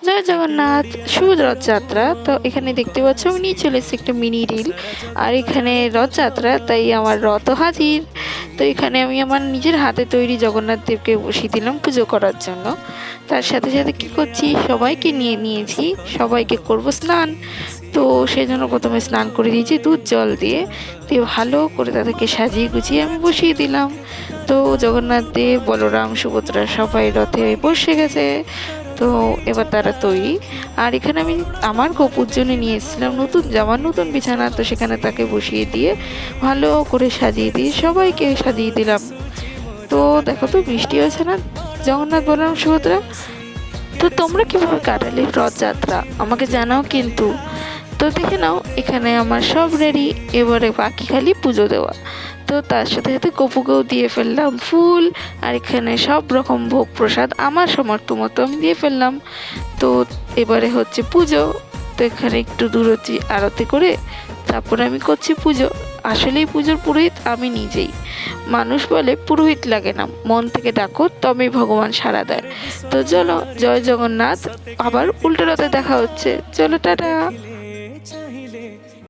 জয় জগন্নাথ, শুভ রথযাত্রা। তো এখানে দেখতে পাচ্ছ আমি নিয়ে চলে এসেছি একটা মিনি রিল। আর এখানে রথযাত্রা, তাই আমার রথও হাজির। তো এখানে আমি আমার নিজের হাতে তৈরি জগন্নাথ দেবকে বসিয়ে দিলাম পুজো করার জন্য। তার সাথে সাথে কি করছি, সবাইকে নিয়ে নিয়েছি, সবাইকে করব স্নান। তো সেই জন্য প্রথমে স্নান করে দিয়েছি দুধ জল দিয়ে। দিয়ে ভালো করে তাদেরকে সাজিয়ে গুছিয়ে আমি বসিয়ে দিলাম। তো জগন্নাথ দেব, বলরাম, সুভদ্রা সবাই রথে বসে গেছে। তো এবার তারা তৈরি। আর এখানে আমি আমার গপুর জন্য নিয়ে এসেছিলাম নতুন জামা, নতুন বিছানা। তো সেখানে তাকে বসিয়ে দিয়ে ভালো করে সাজিয়ে দিয়ে সবাইকে সাজিয়ে দিলাম। তো দেখো তো বৃষ্টি হয়েছে না, জগন্নাথ, বলরাম, সুভদ্রা। তো তোমরা কিভাবে কাটালে রথযাত্রা আমাকে জানাও কিন্তু। তো দেখে নাও এখানে আমার সব রেডি, এবারে বাকি খালি পুজো দেওয়া। তো তার সাথে সাথে গপুকেও দিয়ে ফেললাম ফুল। আর এখানে সব রকম ভোগ প্রসাদ আমার সামর্থ্য মতো আমি দিয়ে ফেললাম। তো এবারে হচ্ছে পুজো। তো এখানে একটু দূর হচ্ছে আরতি করে তারপরে আমি করছি পুজো। আসলেই পুজোর পুরোহিত আমি নিজেই। মানুষ বলে পুরোহিত লাগে না, মন থেকে ডাকো তবেই ভগবান সাড়া দেয়। তো চলো, জয় জগন্নাথ। আবার উল্টো রথে দেখা হচ্ছে, চলো টাটা।